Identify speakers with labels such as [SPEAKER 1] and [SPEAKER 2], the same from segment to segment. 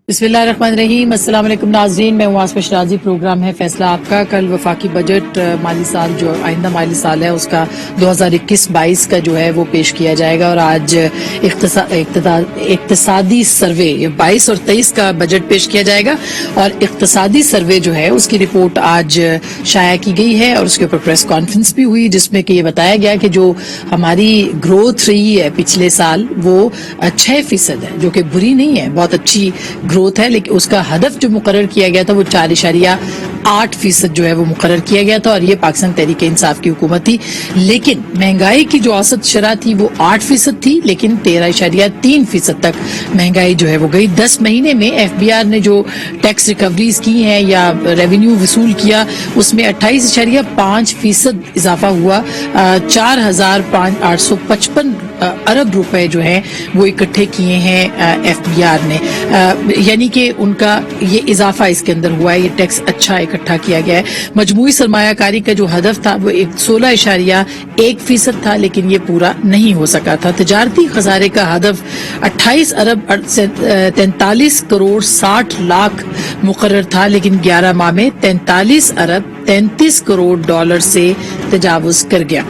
[SPEAKER 1] बिस्मिल्लाहिर्रहमानिर्रहीम। अस्सलाम वालेकुम नाज़रीन, मैं आसमा शराजी। प्रोग्राम है फैसला आपका। कल वफाकी बजट माली साल जो आइंदा माली साल है उसका 2021-22 का जो है वो पेश किया जाएगा और आज इक्तिसादी सर्वे 22 और 23 का बजट पेश किया जाएगा और इक्तिसादी सर्वे जो है उसकी रिपोर्ट आज शाया की गई है और उसके ऊपर प्रेस कॉन्फ्रेंस भी हुई जिसमें कि ये बताया गया कि जो हमारी ग्रोथ रही है पिछले साल वो 6% है, जो कि बुरी नहीं है, बहुत अच्छी ग्रोथ है। लेकिन उसका हदफ जो मुकर्रर किया गया था वो 4.8% जो है वो मुकर्रर किया गया था और ये पाकिस्तान तहरीक इंसाफ की हुकूमत थी। लेकिन महंगाई की जो औसत शरह थी वो 8% थी, लेकिन 13.3% तक महंगाई जो है वो गई। 10 महीने में FBR ने जो टैक्स रिकवरीज की हैं या रेवेन्यू वसूल किया उसमें 28.5% इजाफा हुआ। 4,855 अरब रुपए जो हैं वो इकट्ठे किए हैं FBR ने, यानी कि उनका ये इजाफा इसके अंदर हुआ है, ये टैक्स अच्छा इकट्ठा किया गया है। मजमूई सरमायाकारी का जो हदफ था वो 16.1% था, लेकिन ये पूरा नहीं हो सका था। तजारती खसारे का हदफ 28 अरब 43 करोड़ 60 लाख मुकर्रर था, लेकिन 11 माह में 43 अरब 33 करोड़ डॉलर से तजावुज कर गया।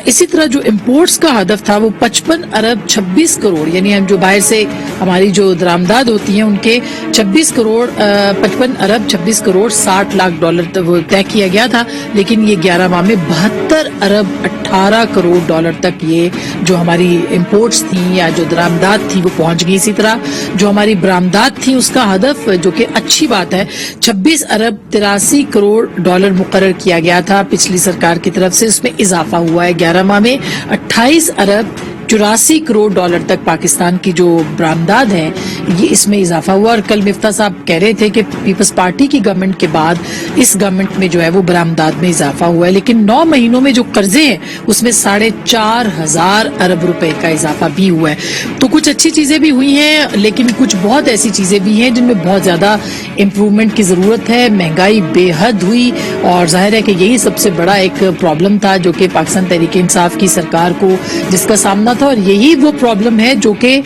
[SPEAKER 1] इसी तरह जो इम्पोर्ट्स का हदफ था वो 55 अरब 26 करोड़, यानी हम जो बाहर से हमारी जो दरामदाद होती हैं उनके 55 अरब 26 करोड़ 60 लाख डॉलर तय किया गया था, लेकिन ये 11 माह में 72 अरब 18 करोड़ डॉलर तक ये जो हमारी इम्पोर्ट्स थी या जो दरामदाद थी वो पहुंच गई। इसी तरह जो हमारी बरामदाद थी उसका हदफ, जो कि अच्छी बात है, 26 अरब 83 करोड़ डॉलर मुकर्रर किया गया था पिछली सरकार की तरफ से, उसमें इजाफा हुआ है। 11 माह में 28 अरब 84 करोड़ डॉलर तक पाकिस्तान की जो बरामदाद है ये इसमें इजाफा हुआ। और कल मिफ्ता साहब कह रहे थे कि पीपल्स पार्टी की गवर्नमेंट के बाद इस गवर्नमेंट में जो है वो बरामदाद में इजाफा हुआ है, लेकिन 9 महीनों में जो कर्जे हैं उसमें 4,500 अरब रुपए का इजाफा भी हुआ है। तो कुछ अच्छी चीजें भी हुई हैं, लेकिन कुछ बहुत ऐसी चीजें भी हैं जिनमें बहुत ज्यादा इम्प्रूवमेंट की जरूरत है। महंगाई बेहद हुई और जाहिर है कि यही सबसे बड़ा एक प्रॉब्लम था जो कि पाकिस्तान तहरीक इंसाफ की सरकार को जिसका सामना था, और यही वो प्रॉब्लम है जो कि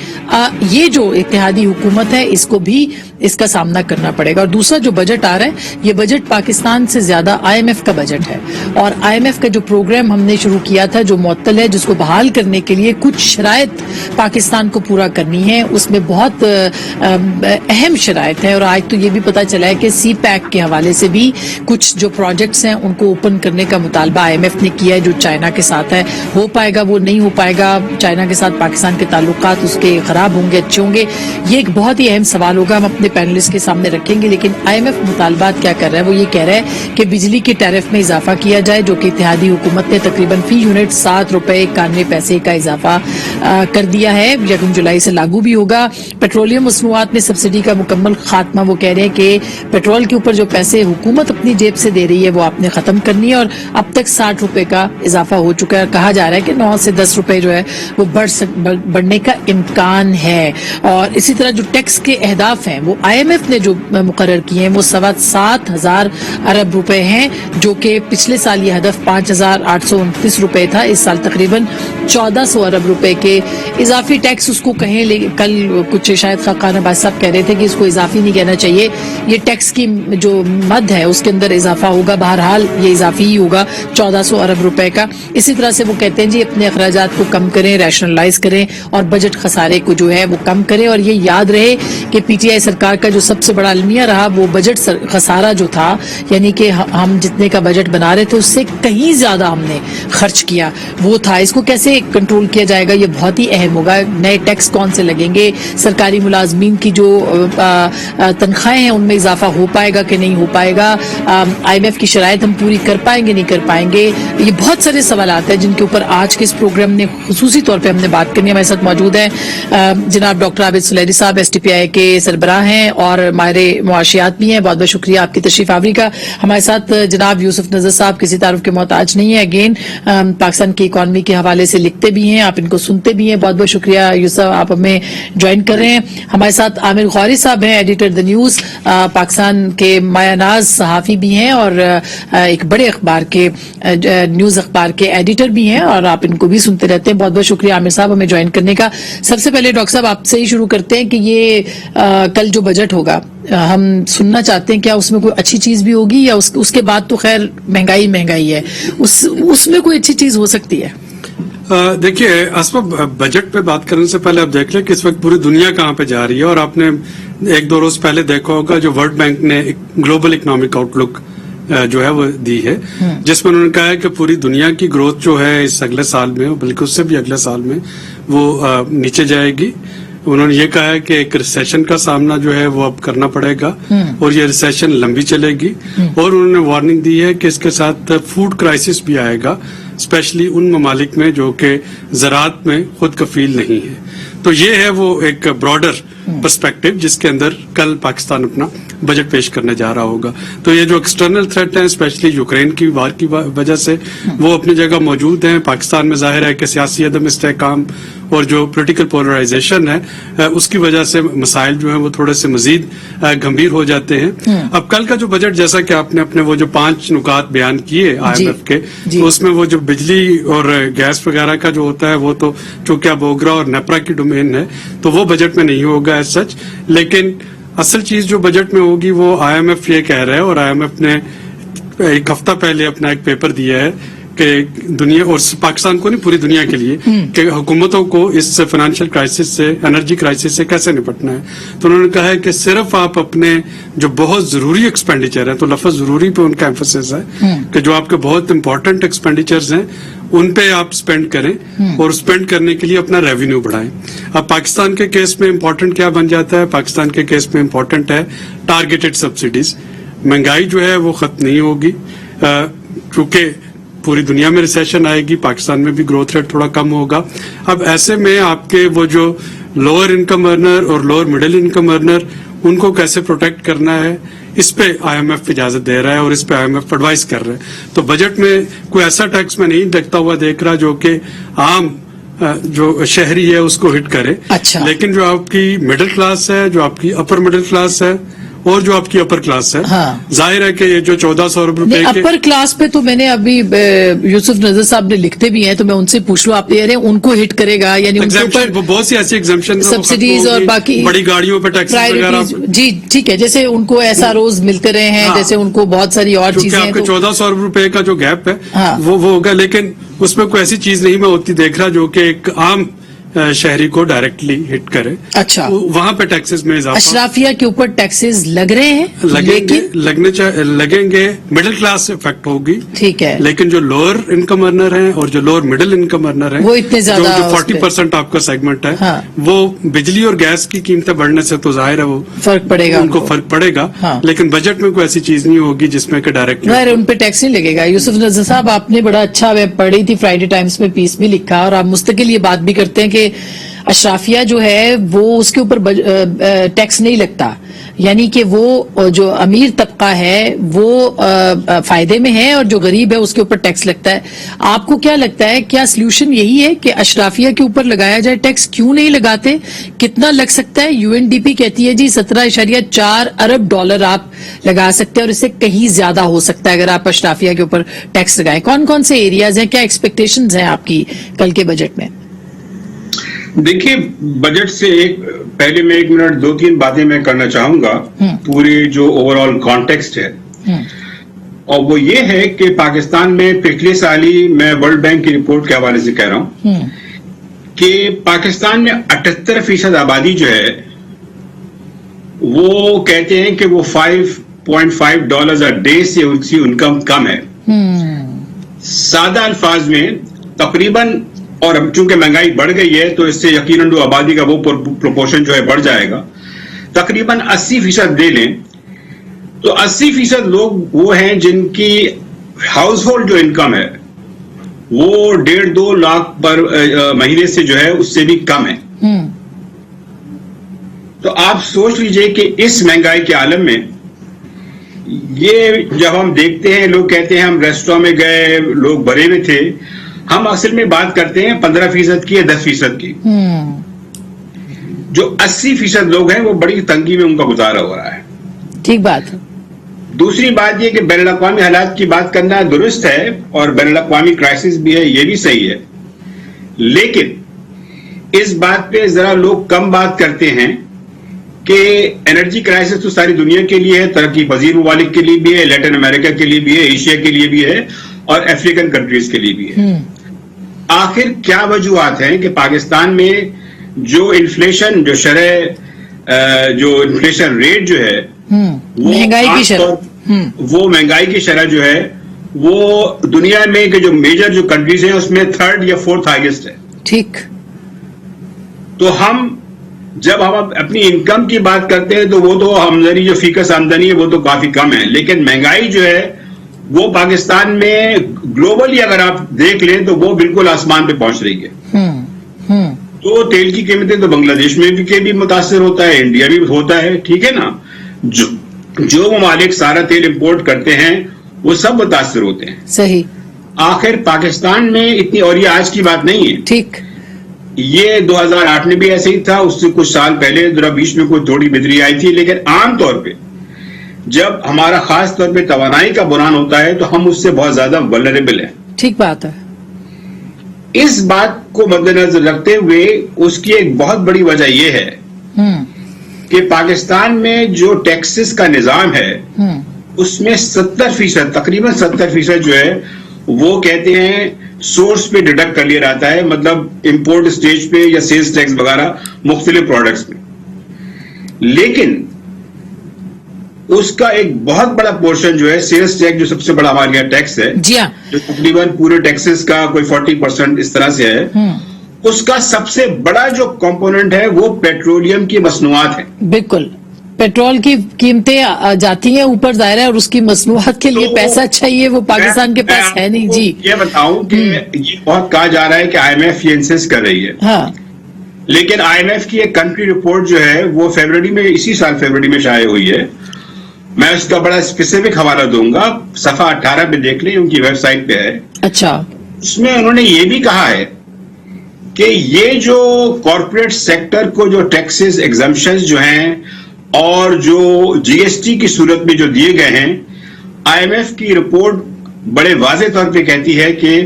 [SPEAKER 1] ये जो इत्तेहादी हुकूमत है इसको भी इसका सामना करना पड़ेगा। और दूसरा जो बजट आ रहा है ये बजट पाकिस्तान से ज्यादा IMF का बजट है और IMF का जो प्रोग्राम हमने शुरू किया था जो मुअत्तल है, जिसको बहाल करने के लिए कुछ शराइत पाकिस्तान को पूरा करनी है, उसमें बहुत अहम शराइत है। और आज तो ये भी पता चला है कि CPEC के हवाले से भी कुछ जो प्रोजेक्ट्स हैं उनको ओपन करने का मुतालबा IMF ने किया है, जो चाइना के साथ है। हो पाएगा वो नहीं हो पाएगा, चाइना के साथ पाकिस्तान के ताल्लुकात उसके खराब होंगे अच्छे होंगे, ये एक बहुत ही अहम सवाल होगा, हम अपने पैनलिस्ट के सामने रखेंगे। लेकिन IMF मुतालबात क्या कर रहा है, वो ये कह रहा है कि बिजली के टैरिफ में इजाफा किया जाए, जो कि इत्तेहादी हुकूमत ने तकरीबन फी यूनिट 7 रुपए 91 पैसे का इजाफा कर दिया है, 1 जुलाई से लागू भी होगा। पेट्रोलियम मसनूआत में सब्सिडी का मुकम्मल खात्मा, वो कह रहे हैं कि पेट्रोल के ऊपर जो पैसे हुकूमत अपनी जेब से दे रही है वो आपने खत्म करनी है, और अब तक 60 रुपए का इजाफा हो चुका है। कहा जा रहा है कि 9 से 10 रुपए जो है वो बढ़ने का इम्कान है। और इसी तरह जो टैक्स के अहदाफ हैं वो IMF ने जो मुकर्रर किए हैं वो 7,500 अरब रुपए हैं, जो कि पिछले साल ये हदफ 5,829 रुपए था, इस साल तकरीबन 1,400 अरब रुपए के इजाफी टैक्स उसको कहें। लेकिन कल कुछ शायद खान अब्बास साहब कह रहे थे कि इसको इजाफी नहीं कहना चाहिए, ये टैक्स की जो मद है उसके अंदर इजाफा होगा, बहरहाल ये इजाफी ही होगा 1,400 अरब रुपए का। इसी तरह से वो कहते हैं जी अपने अखराजात को कम करें, रैशनलाइज करें और बजट खसारे को जो है वो कम करें। और ये याद रहे कि PTI सरकार का जो सबसे बड़ा अलमिया रहा वो बजट खसारा जो था, यानी कि हम जितने का बजट बना रहे थे उससे कहीं ज्यादा हमने खर्च किया, वो था। इसको कैसे कंट्रोल किया जाएगा ये बहुत ही अहम होगा। नए टैक्स कौन से लगेंगे, सरकारी मुलाजमीन की जो तनख्वाहें हैं उनमें इजाफा हो पाएगा कि नहीं हो पाएगा, IMF की शराइत हम पूरी कर पाएंगे नहीं कर पाएंगे, ये बहुत सारे सवाल आते हैं जिनके ऊपर आज के इस प्रोग्राम ने खुसूसी तौर पे हमने बात करनी है। हमारे साथ मौजूद है जनाब डॉक्टर आबिद सुलेरी साहब, STPI के सरबराह हैं और माहिर मुआशियात भी हैं। बहुत बहुत शुक्रिया आपकी तशरीफ आवरी का। हमारे साथ जनाब यूसुफ नजर साहब किसी तारुफ के मोहताज नहीं है, अगेन पाकिस्तान की इकॉनमी के हवाले से लिखते भी हैं, आप इनको सुनते भी हैं। बहुत बहुत शुक्रिया यूसुफ, आप हमें ज्वाइन कर रहे हैं। हमारे साथ आमिर गौरी साहब हैं, एडिटर द न्यूज, पाकिस्तान के मायानाज सहाफी भी हैं और एक बड़े अखबार के न्यूज अखबार के एडिटर भी हैं और आप इनको भी सुनते रहते हैं। बहुत बहुत शुक्रिया आमिर साहब हमें ज्वाइन करने का। सबसे पहले डॉक्टर साहब आपसे ही शुरू करते हैं कि ये कल जो बजट होगा हम सुनना चाहते हैं, क्या उसमें कोई अच्छी चीज भी होगी या उसके बाद तो खैर महंगाई है, उसमें कोई अच्छी चीज हो सकती है?
[SPEAKER 2] देखिए असमा, बजट पे बात करने से पहले आप देख लें कि इस वक्त पूरी दुनिया कहाँ पे जा रही है। और आपने 1-2 रोज पहले देखा होगा जो वर्ल्ड बैंक ने ग्लोबल इकोनॉमिक आउटलुक जो है वो दी है, जिसमें उन्होंने कहा है कि पूरी दुनिया की ग्रोथ जो है इस अगले साल में, बल्कि उससे भी अगले साल में वो नीचे जाएगी। उन्होंने ये कहा है कि एक रिसेशन का सामना जो है वो अब करना पड़ेगा और ये रिसेशन लंबी चलेगी। और उन्होंने वार्निंग दी है कि इसके साथ फूड क्राइसिस भी आएगा, स्पेशली उन ममालिक में जो कि ज़राअत में खुद कफील नहीं है। तो ये है वो एक ब्रॉडर पर्सपेक्टिव जिसके अंदर कल पाकिस्तान अपना बजट पेश करने जा रहा होगा। तो ये जो एक्सटर्नल थ्रेट हैं, स्पेशली यूक्रेन की वार की वजह से, वो अपनी जगह मौजूद हैं। पाकिस्तान में जाहिर है कि सियासी अदम इस्तेहकाम और जो पॉलिटिकल पोलराइजेशन है उसकी वजह से मसाइल जो हैं वो थोड़े से मजीद गंभीर हो जाते हैं। अब कल का जो बजट, जैसा कि आपने अपने वो जो 5 नुकात बयान किए IMF के, तो उसमें वो जो बिजली और गैस वगैरह का जो होता है वो तो चूंकि अब ओगरा और नेपरा की डोमेन है तो वो बजट में नहीं होगा एज सच। लेकिन असल चीज जो बजट में होगी वो IMF ये कह रहा है, और IMF ने 1 हफ्ता पहले अपना एक पेपर दिया है कि दुनिया, और पाकिस्तान को नहीं पूरी दुनिया के लिए, कि हुकूमतों को इस फाइनेंशियल क्राइसिस से, एनर्जी क्राइसिस से कैसे निपटना है। तो उन्होंने कहा है कि सिर्फ आप अपने जो बहुत जरूरी एक्सपेंडिचर है, तो लफ्ज जरूरी पे उनका एम्फोसिस है कि जो आपके बहुत इंपॉर्टेंट एक्सपेंडिचर्स हैं उन पे आप स्पेंड करें और स्पेंड करने के लिए अपना रेवेन्यू बढ़ाएं। अब पाकिस्तान के केस में इंपॉर्टेंट क्या बन जाता है? पाकिस्तान के केस में इंपॉर्टेंट है टारगेटेड सब्सिडीज। महंगाई जो है वो खत्म नहीं होगी, क्योंकि पूरी दुनिया में रिसेशन आएगी, पाकिस्तान में भी ग्रोथ रेट थोड़ा कम होगा। अब ऐसे में आपके वो जो लोअर इनकम अर्नर और लोअर मिडिल इनकम अर्नर, उनको कैसे प्रोटेक्ट करना है, इस पे IMF इजाजत दे रहा है और इस पे IMF एडवाइस कर रहा है। तो बजट में कोई ऐसा टैक्स में नहीं देख रहा जो कि आम जो शहरी है उसको हिट करे।
[SPEAKER 1] अच्छा। लेकिन
[SPEAKER 2] जो आपकी मिडिल क्लास है, जो आपकी अपर मिडिल क्लास है और जो आपकी अपर क्लास है,
[SPEAKER 1] हाँ।
[SPEAKER 2] जाहिर है कि ये जो 1400 रुपए के
[SPEAKER 1] अपर क्लास पे तो मैंने अभी यूसुफ नजर साहब ने लिखते भी हैं, तो मैं उनसे पूछ लूं, आप कह रहे हैं उनको हिट करेगा, यानी उनके ऊपर
[SPEAKER 2] बहुत सी ऐसी एग्जाम्पशन,
[SPEAKER 1] सब्सिडीज और बाकी
[SPEAKER 2] बड़ी गाड़ियों पे टैक्स वगैरह।
[SPEAKER 1] जी ठीक है, जैसे उनको SROs मिलते रहे हैं, जैसे उनको बहुत सारी और चीजें,
[SPEAKER 2] आपके 1400 रुपए का जो गैप है
[SPEAKER 1] हाँ।
[SPEAKER 2] वो होगा। लेकिन उसमें कोई ऐसी चीज नहीं मैं होती देख रहा जो कि एक आम शहरी को डायरेक्टली हिट करे।
[SPEAKER 1] अच्छा,
[SPEAKER 2] वहां पे टैक्सेस में इजाफा,
[SPEAKER 1] अशराफिया के ऊपर टैक्सेस लग रहे हैं,
[SPEAKER 2] लगेंगे, मिडिल क्लास से इफेक्ट होगी,
[SPEAKER 1] ठीक है।
[SPEAKER 2] लेकिन जो लोअर इनकम अर्नर हैं और जो लोअर मिडिल इनकम अर्नर हैं,
[SPEAKER 1] वो इतने ज्यादा,
[SPEAKER 2] जो 40% आपका सेगमेंट है,
[SPEAKER 1] हाँ।
[SPEAKER 2] वो बिजली और गैस की कीमतें बढ़ने से तो जाहिर है वो
[SPEAKER 1] फर्क पड़ेगा,
[SPEAKER 2] उनको फर्क पड़ेगा,
[SPEAKER 1] हाँ।
[SPEAKER 2] लेकिन बजट में कोई ऐसी चीज नहीं होगी जिसमें कि डायरेक्टली
[SPEAKER 1] उन पे टैक्स नहीं लगेगा। यूसुफ नजर साहब, आपने बड़ा अच्छा, मैं पढ़ी थी फ्राइडे टाइम्स में पीस भी लिखा, और आप मुस्तकिल ये बात भी करते हैं कि अशराफिया जो है वो उसके ऊपर टैक्स नहीं लगता, यानी कि वो जो अमीर तबका है वो फायदे में है और जो गरीब है उसके ऊपर टैक्स लगता है। आपको क्या लगता है, क्या सलूशन यही है कि अशराफिया के ऊपर लगाया जाए टैक्स? क्यों नहीं लगाते? कितना लग सकता है? UNDP कहती है जी 17.4 अरब डॉलर आप लगा सकते हैं, और इससे कहीं ज्यादा हो सकता है अगर आप अशराफिया के ऊपर टैक्स लगाएं। कौन कौन से एरियाज हैं, क्या एक्सपेक्टेशंस हैं आपकी कल के बजट में?
[SPEAKER 3] देखिए, बजट से पहले मैं 1 मिनट 2-3 बातें मैं करना चाहूंगा। पूरी जो ओवरऑल कॉन्टेक्स्ट है, और वो ये है कि पाकिस्तान में पिछले साल ही, मैं वर्ल्ड बैंक की रिपोर्ट के हवाले से कह रहा हूं कि पाकिस्तान में 78% आबादी जो है वो कहते हैं कि वो $5.5 अ डे से उसकी इनकम कम है। सादा अल्फाज में तकरीबन, और अब चूंकि महंगाई बढ़ गई है तो इससे यकीनन जो आबादी का वो प्रोपोर्शन जो है बढ़ जाएगा, तकरीबन 80% दे लें तो 80% लोग वो हैं जिनकी हाउस होल्ड जो इनकम है वो 1.5-2 लाख पर महीने से जो है उससे भी कम है। तो आप सोच लीजिए कि इस महंगाई के आलम में ये जब हम देखते हैं, लोग कहते हैं हम रेस्टोरेंट में गए, लोग भरे हुए थे, हम असल में बात करते हैं 15% की या 10% की। जो 80% लोग हैं वो बड़ी तंगी में उनका गुजारा हो रहा है।
[SPEAKER 1] ठीक बात।
[SPEAKER 3] दूसरी बात ये कि बैनुल-अक़वामी हालात की बात करना दुरुस्त है और बैनुल-अक़वामी क्राइसिस भी है, ये भी सही है, लेकिन इस बात पे जरा लोग कम बात करते हैं کہ انرجی کرائسس تو ساری دنیا کے لیے ہے، ترقی پذیر ممالک کے لیے بھی ہے، لیٹن امریکہ کے لیے بھی ہے، ایشیا کے لیے بھی ہے، اور افریقن کنٹریز کے لیے بھی ہے. آخر کیا وجوہات ہیں کہ پاکستان میں جو انفلیشن، جو شرح، جو انفلیشن ریٹ جو ہے وہ مہنگائی کی شرح جو ہے وہ دنیا میں کہ جو میجر جو کنٹریز ہیں اس میں 3rd یا 4th ہائیسٹ ہے.
[SPEAKER 1] ٹھیک.
[SPEAKER 3] تو جب ہم اپنی انکم کی بات کرتے ہیں تو وہ تو آمدنی جو فیکس آمدنی ہے وہ تو کافی کم ہے، لیکن مہنگائی جو ہے وہ پاکستان میں گلوبلی اگر آپ دیکھ لیں تو وہ بالکل آسمان پہ پہنچ رہی ہے. تو تیل کی قیمتیں تو بنگلہ دیش میں بھی متاثر ہوتا ہے، انڈیا بھی ہوتا ہے، ٹھیک ہے نا. جو ممالک سارا تیل امپورٹ کرتے ہیں وہ سب متاثر ہوتے ہیں.
[SPEAKER 1] صحیح.
[SPEAKER 3] آخر پاکستان میں اتنی، اور یہ آج کی بات نہیں ہے،
[SPEAKER 1] ٹھیک،
[SPEAKER 3] یہ 2008 میں بھی ایسے ہی تھا، اس سے کچھ سال پہلے ذرا بیچ میں کوئی تھوڑی بہتری آئی تھی، لیکن عام طور پہ جب ہمارا خاص طور پہ توانائی کا بحران ہوتا ہے تو ہم اس سے بہت زیادہ ولنریبل ہیں.
[SPEAKER 1] ٹھیک بات ہے.
[SPEAKER 3] اس بات کو مد نظر رکھتے ہوئے اس کی ایک بہت بڑی وجہ یہ ہے کہ پاکستان میں جو ٹیکسز کا نظام ہے اس میں 70%، تقریباً 70% جو ہے وہ کہتے ہیں سورس پہ ڈیڈکٹ کر لیا جاتا ہے، مطلب امپورٹ اسٹیج پہ یا سیلز ٹیکس وغیرہ مختلف پروڈکٹس میں. لیکن اس کا ایک بہت بڑا پورشن جو ہے سیلز ٹیکس، جو سب سے بڑا ہمارے یہاں ٹیکس ہے،
[SPEAKER 1] جی ہاں،
[SPEAKER 3] جو تقریباً پورے ٹیکسز کا کوئی 40% اس طرح سے ہے، اس کا سب سے بڑا جو کمپوننٹ ہے وہ پیٹرولیم کی مصنوعات ہے.
[SPEAKER 1] بالکل. پیٹرول کی قیمتیں جاتی ہیں اوپر، ظاہر ہے، اور اس کی مصنوعات کے لیے پیسہ چاہیے، وہ پاکستان کے پاس ہے نہیں. جی
[SPEAKER 3] یہ بتاؤں کہ یہ بہت کہا جا رہا ہے کہ آئی ایم ایف یہ انسسٹ کر رہی ہے،
[SPEAKER 1] ہاں،
[SPEAKER 3] لیکن آئی ایم ایف کی ایک کنٹری رپورٹ جو ہے وہ فیبرری میں، اسی سال فیبرری میں شائع ہوئی ہے. میں اس کا بڑا اسپیسیفک حوالہ دوں گا، صفحہ 18 پہ دیکھ لیں، ان کی ویب سائٹ پہ ہے.
[SPEAKER 1] اچھا.
[SPEAKER 3] اس میں انہوں نے یہ بھی کہا ہے کہ یہ جو کارپوریٹ سیکٹر کو جو ٹیکسز ایگزمپشنز جو ہیں اور جو جی ایس ٹی کی صورت میں جو دیے گئے ہیں، آئی ایم ایف کی رپورٹ بڑے واضح طور پہ کہتی ہے کہ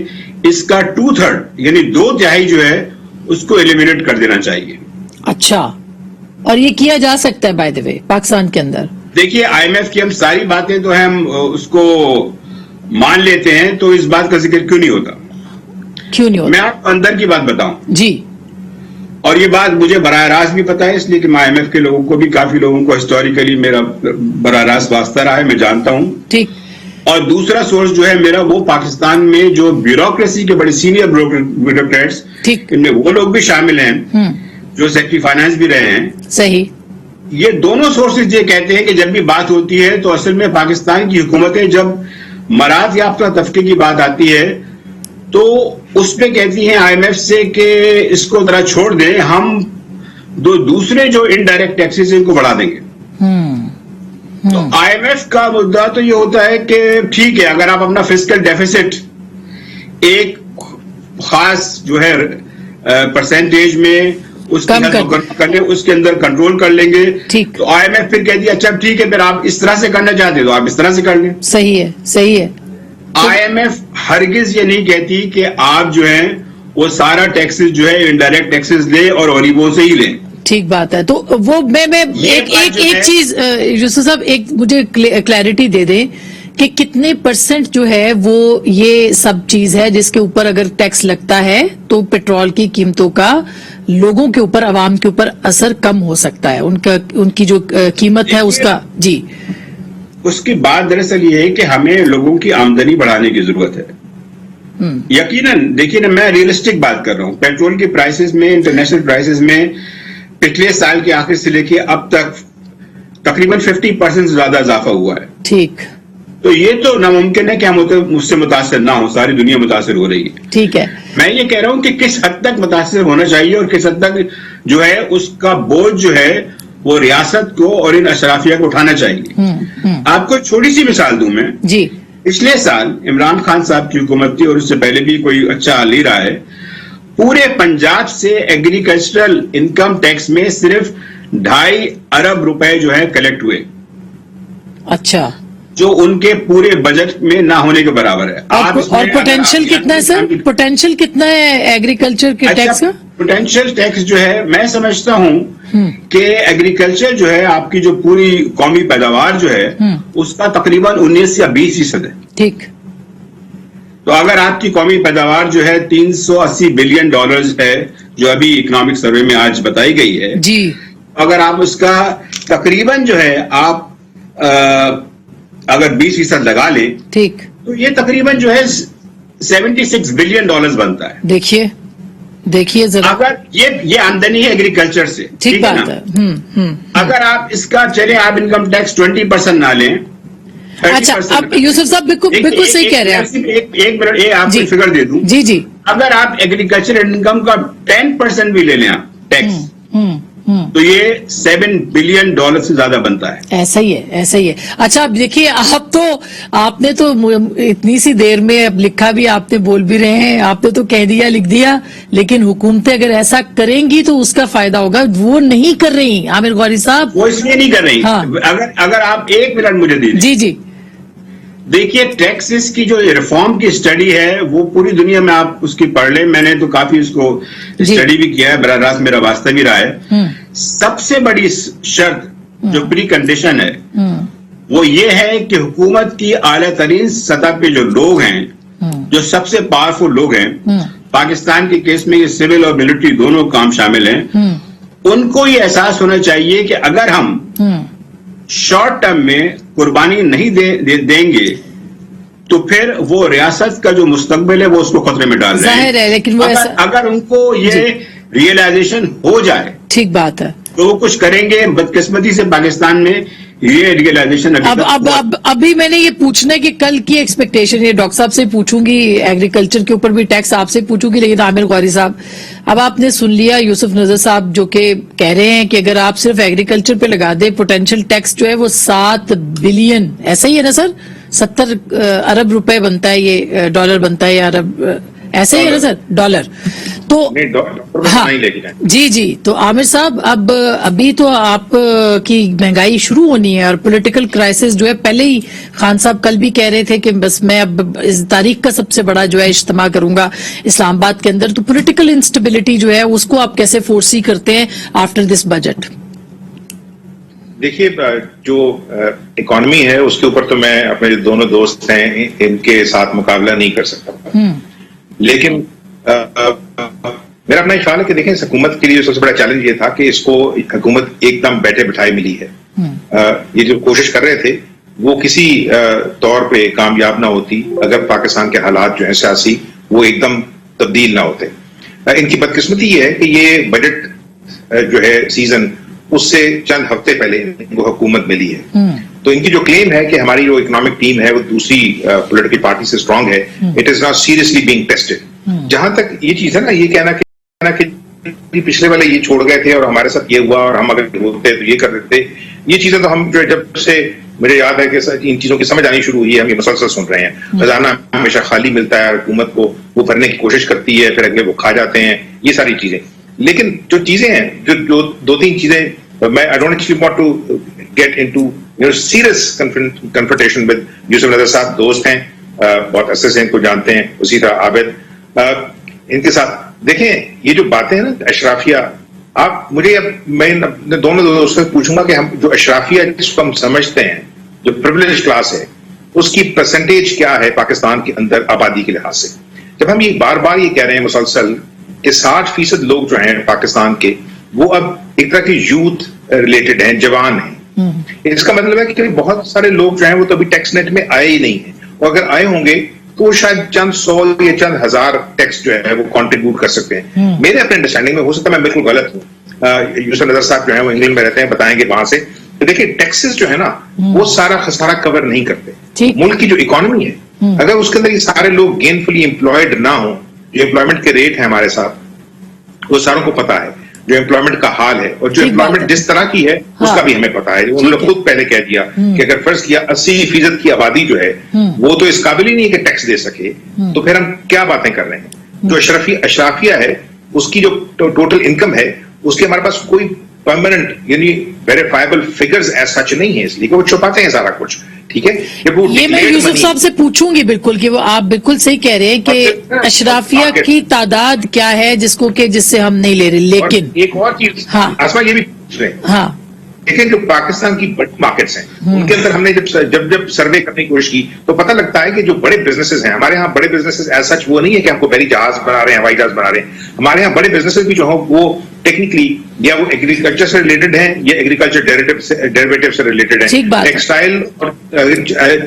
[SPEAKER 3] اس کا 2/3 یعنی 2/3 جو ہے اس کو ایلیمینیٹ کر دینا چاہیے.
[SPEAKER 1] اچھا. اور یہ کیا جا سکتا ہے بائی دی وے پاکستان کے اندر؟
[SPEAKER 3] دیکھیے آئی ایم ایف کی ہم ساری باتیں تو ہم اس کو مان لیتے ہیں، تو اس بات کا ذکر کیوں نہیں ہوتا؟
[SPEAKER 1] کیوں نہیں ہوتا؟
[SPEAKER 3] میں آپ کو اندر کی بات بتاؤں.
[SPEAKER 1] جی.
[SPEAKER 3] اور یہ بات مجھے براہ راست بھی پتا ہے، اس لیے کہ آئی ایم ایف کے لوگوں کو بھی، کافی لوگوں کو ہسٹوریکلی میرا براہ راست واسطہ رہا ہے، میں جانتا ہوں.
[SPEAKER 1] ٹھیک.
[SPEAKER 3] اور دوسرا سورس جو ہے میرا وہ پاکستان میں جو بیوروکریسی کے بڑے سینئر بیوروکریٹس، ان میں وہ لوگ بھی شامل ہیں جو سیکٹری فائنانس بھی رہے ہیں.
[SPEAKER 1] صحیح.
[SPEAKER 3] یہ دونوں سورسز یہ کہتے ہیں کہ جب بھی بات ہوتی ہے تو اصل میں پاکستان کی حکومتیں جب مراعات یافتہ طبقے کی بات آتی ہے تو اس پہ کہتی ہیں آئی ایم ایف سے کہ اس کو ذرا چھوڑ دیں، ہم دوسرے جو انڈائریکٹ ٹیکسز ان کو بڑھا دیں گے. تو آئی ایم ایف کا مدعا تو یہ ہوتا ہے کہ ٹھیک ہے، اگر آپ اپنا فسکل ڈیفیسٹ ایک خاص جو ہے پرسنٹیج میں اس کے اندر کنٹرول کر لیں گے، تو آئی ایم ایف پھر کہہ دیا اچھا ٹھیک ہے، پھر آپ اس طرح سے کرنا چاہتے ہیں تو آپ اس طرح سے کر لیں.
[SPEAKER 1] صحیح ہے. صحیح ہے.
[SPEAKER 3] آئی ایم ایف ہرگز یہ نہیں کہتی کہ آپ جو ہیں وہ سارا ٹیکسز جو ہے انڈائریکٹ ٹیکسز لیں اور غریبوں سے ہی لیں.
[SPEAKER 1] ٹھیک بات ہے. تو وہ میں ایک چیز یوسف صاحب، ایک مجھے کلیئرٹی دے دیں کہ کتنے % جو ہے وہ یہ سب چیز ہے جس کے اوپر اگر ٹیکس لگتا ہے تو پیٹرول کی قیمتوں کا لوگوں کے اوپر، عوام کے اوپر اثر کم ہو سکتا ہے، ان کی جو قیمت ہے اس کا. جی.
[SPEAKER 3] اس کی بات دراصل یہ ہے کہ ہمیں لوگوں کی آمدنی بڑھانے کی ضرورت ہے. یقیناً دیکھیے نا، میں ریئلسٹک بات کر رہا ہوں. پیٹرول کے پرائسز میں، انٹرنیشنل پرائسز میں پچھلے سال کے آخر سے لے کے اب تک تقریباً 50% سے زیادہ اضافہ ہوا ہے.
[SPEAKER 1] ٹھیک.
[SPEAKER 3] تو یہ تو ناممکن ہے کہ ہم اس سے متاثر نہ ہوں، ساری دنیا متاثر ہو رہی ہے.
[SPEAKER 1] ٹھیک ہے. میں
[SPEAKER 3] یہ کہہ رہا ہوں کہ کس حد تک متاثر ہونا چاہیے اور کس حد تک جو ہے اس کا بوجھ جو ہے وہ ریاست کو اور ان اشرافیہ کو اٹھانا چاہیے. آپ کو چھوٹی سی مثال دوں میں.
[SPEAKER 1] جی.
[SPEAKER 3] پچھلے سال عمران خان صاحب کی حکومت تھی اور اس سے پہلے بھی کوئی اچھا حال نہیں رہا ہے، پورے پنجاب سے ایگریکلچرل انکم ٹیکس میں صرف 2.5 ارب روپے جو ہے کلیکٹ ہوئے.
[SPEAKER 1] اچھا.
[SPEAKER 3] جو ان کے پورے بجٹ میں نہ ہونے کے برابر ہے.
[SPEAKER 1] اور پوٹینشیل کتنا ہے سر؟ پوٹینشیل کتنا ہے ایگریکلچر کے ٹیکس کا؟
[SPEAKER 3] پوٹینشیل ٹیکس جو ہے میں سمجھتا ہوں کہ ایگریکلچر جو ہے آپ کی جو پوری قومی پیداوار جو ہے اس کا تقریباً 19 یا 20% ہے.
[SPEAKER 1] ٹھیک.
[SPEAKER 3] تو اگر آپ کی قومی پیداوار جو ہے $380 بلین ہے جو ابھی اکنامک سروے میں آج بتائی گئی ہے
[SPEAKER 1] جی،
[SPEAKER 3] اگر آپ اس کا تقریباً جو ہے آپ اگر 20% لگا لیں
[SPEAKER 1] ٹھیک،
[SPEAKER 3] تو یہ تقریباً جو ہے $76 بلین بنتا ہے.
[SPEAKER 1] دیکھیے ذرا،
[SPEAKER 3] اگر یہ آمدنی ہے ایگریکلچر سے،
[SPEAKER 1] ٹھیک
[SPEAKER 3] ہے
[SPEAKER 1] بات
[SPEAKER 3] نا؟
[SPEAKER 1] ہے.
[SPEAKER 3] اگر آپ اس کا چلیں آپ انکم ٹیکس 20% نہ لیں،
[SPEAKER 1] اچھا، اب یوسف صاحب بالکل صحیح کہہ رہے ہیں.
[SPEAKER 3] ایک منٹ یہ آپ کو فگر دے دوں.
[SPEAKER 1] جی
[SPEAKER 3] اگر آپ ایگریکلچر انکم کا 10% بھی لے لیں آپ ٹیکس تو یہ $7 بلین سے زیادہ بنتا ہے.
[SPEAKER 1] ایسا ہی ہے. اچھا اب دیکھیے، اب تو آپ نے تو اتنی سی دیر میں اب لکھا بھی، آپ نے بول بھی رہے ہیں، آپ نے تو کہہ دیا، لکھ دیا، لیکن حکومتیں اگر ایسا کریں گی تو اس کا فائدہ ہوگا. وہ نہیں کر رہی عامر غوری صاحب،
[SPEAKER 3] وہ اس لیے نہیں کر رہی. اگر آپ ایک منٹ مجھے دے دیں.
[SPEAKER 1] جی
[SPEAKER 3] دیکھیے ٹیکسز کی جو ریفارم کی اسٹڈی ہے وہ پوری دنیا میں آپ اس کی پڑھ لیں. میں نے تو کافی اس کو اسٹڈی بھی کیا ہے، براہ راست میرا واسطہ بھی رہا ہے. سب سے بڑی شرط جو پری کنڈیشن ہے وہ یہ ہے کہ حکومت کی اعلیٰ ترین سطح پہ جو لوگ ہیں، جو سب سے پاورفل لوگ ہیں، پاکستان کے کیس میں یہ سول اور ملٹری دونوں کام شامل ہیں، ان کو یہ احساس ہونا چاہیے کہ اگر ہم شارٹ ٹرم میں قربانی نہیں دیں گے تو پھر وہ ریاست کا جو مستقبل ہے وہ اس کو خطرے میں ڈال رہے ہیں.
[SPEAKER 1] لیکن
[SPEAKER 3] اگر ان کو یہ ریئلائزیشن ہو جائے،
[SPEAKER 1] ٹھیک بات ہے،
[SPEAKER 3] تو وہ کچھ کریں گے. بدقسمتی سے پاکستان میں یہ ریئلائزیشن
[SPEAKER 1] ابھی میں نے یہ پوچھنا ہے کہ کل کی ایکسپیکٹیشن، یہ ڈاکٹر صاحب سے پوچھوں گی، ایگریکلچر کے اوپر بھی ٹیکس آپ سے پوچھوں گی، لیکن عامر غوری صاحب اب آپ نے سن لیا یوسف نظر صاحب جو کہ کہہ رہے ہیں کہ اگر آپ صرف ایگریکلچر پہ لگا دیں پوٹینشیل ٹیکس جو ہے وہ $7 بلین، ایسا ہی ہے نا سر؟ 70 ارب روپے بنتا ہے، یہ ڈالر بنتا ہے یا ارب، ایسا ہی ہے نا سر؟ ڈالر. تو ہاں جی تو عامر صاحب ابھی تو آپ کی مہنگائی شروع ہونی ہے اور پولیٹیکل کرائسس جو ہے پہلے ہی خان صاحب کل بھی کہہ رہے تھے کہ بس میں اب اس تاریخ کا سب سے بڑا جو ہے اجتماع کروں گا اسلام آباد کے اندر. تو پولیٹیکل انسٹیبلٹی جو ہے اس کو آپ کیسے فورسی کرتے ہیں آفٹر دس بجٹ؟
[SPEAKER 4] دیکھیے، جو اکانومی ہے اس کے اوپر تو میں اپنے جو دونوں دوست ہیں ان کے ساتھ مقابلہ نہیں کر سکتا، لیکن میرا اپنا خیال ہے کہ دیکھیں حکومت کے لیے سب سے بڑا چیلنج یہ تھا کہ اس کو حکومت ایک دم بیٹھے بٹھائے ملی ہے. یہ جو کوشش کر رہے تھے وہ کسی طور پہ کامیاب نہ ہوتی اگر پاکستان کے حالات جو ہیں سیاسی وہ ایک دم تبدیل نہ ہوتے. ان کی بدقسمتی یہ ہے کہ یہ بجٹ جو ہے سیزن اس سے چند ہفتے پہلے ان کو حکومت ملی ہے. تو ان کی جو کلیم ہے کہ ہماری جو اکنامک ٹیم ہے وہ دوسری پولیٹیکل پارٹی سے اسٹرانگ ہے، it is not seriously being tested. جہاں تک یہ چیز ہے نا، یہ کہنا کہ پچھلے والے یہ چھوڑ گئے تھے اور ہمارے ساتھ یہ ہوا اور ہم اگر ہوتے تو یہ کر دیتے، یہ چیزیں تو ہم جو جب سے مجھے یاد ہے کہ ان چیزوں کی سمجھ آنی شروع ہوئی ہے ہم یہ مسلسل سن رہے ہیں. خزانہ ہمیشہ خالی ملتا ہے، حکومت کو وہ بھرنے کی کوشش کرتی ہے، پھر اگلے وہ کھا جاتے ہیں، یہ ساری چیزیں. لیکن جو چیزیں ہیں، جو دو تین چیزیں میں I don't actually want to get into serious confrontation with یوسف نظر صاحب، دوست ہیں، بہت عرصے سے ان کو جانتے ہیں، اسی طرح عابد. ان کے ساتھ دیکھیں یہ جو باتیں ہیں نا اشرافیہ، آپ مجھے اب میں دونوں دوستوں سے پوچھوں گا کہ ہم جو اشرافیہ جس کو ہم سمجھتے ہیں جو پریویلیج کلاس ہے اس کی پرسنٹیج کیا ہے پاکستان کے اندر آبادی کے لحاظ سے. جب ہم یہ بار بار یہ کہہ رہے ہیں مسلسل کہ 60% لوگ جو ہیں پاکستان کے وہ اب ایک طرح کی یوتھ ریلیٹڈ ہیں، جوان ہیں، اس کا مطلب ہے کہ بہت سارے لوگ جو ہیں وہ تو ابھی ٹیکس نیٹ میں آئے ہی نہیں ہیں، اور اگر آئے ہوں گے تو شاید چند 100 یا چند ہزار ٹیکس جو ہے وہ کنٹریبیوٹ کر سکتے ہیں. میرے اپنے انڈرسٹینڈنگ میں، ہو سکتا ہے میں بالکل غلط ہوں، یوسف نظر صاحب جو ہیں وہ انگلینڈ میں رہتے ہیں، بتائیں گے وہاں سے. تو دیکھیں ٹیکسز جو ہے نا وہ سارا خسارہ کور نہیں کرتے. ملک کی جو اکانومی ہے اگر اس کے اندر یہ سارے لوگ گینفلی امپلائڈ نہ ہوں، جو امپلائمنٹ کے ریٹ ہیں ہمارے ساتھ وہ ساروں کو پتا ہے، جو امپلائمنٹ کا حال ہے اور جو امپلائمنٹ جس طرح کی ہے اس کا بھی ہمیں پتا ہے. انہوں نے خود پہلے کہہ دیا کہ اگر فرض کیا 80% کی آبادی جو ہے وہ تو اس قابل ہی نہیں ہے کہ ٹیکس دے سکے، تو پھر ہم کیا باتیں کر رہے ہیں. جو اشرافیہ ہے اس کی جو ٹوٹل انکم ہے اس کے ہمارے پاس کوئی پرماننٹ یعنی ویریفائبل فگرز ایز سچ نہیں ہے، اس لیے کہ وہ چھپاتے ہیں سارا کچھ. ٹھیک ہے. جب وہ
[SPEAKER 1] یہ میں یوسف صاحب سے پوچھوں گی بالکل کہ وہ آپ بالکل صحیح کہہ رہے ہیں کہ اشرافیہ کی تعداد کیا ہے جس سے ہم نہیں لے رہے, لیکن
[SPEAKER 4] ایک اور چیز آسما یہ بھی پوچھ رہے ہیں.
[SPEAKER 1] ہاں
[SPEAKER 4] لیکن جو پاکستان کی بڑی مارکیٹس ہیں ان کے اندر ہم نے جب سروے کرنے کی کوشش کی تو پتہ لگتا ہے کہ جو بڑے بزنسز ہیں ہمارے ہاں, بڑے بزنسز ایز سچ وہ نہیں ہے کہ ہم کو بحری جہاز بنا رہے ہیں, ہوائی جہاز بنا رہے ہیں. ہمارے یہاں بڑے بزنسز بھی جو ہیں وہ ٹیکنیکلی یا وہ ایگریکلچر سے ریلیٹڈ ہیں یا ایگریکلچر ڈیریویٹو سے ریلیٹڈ ہیں. ٹیکسٹائل اور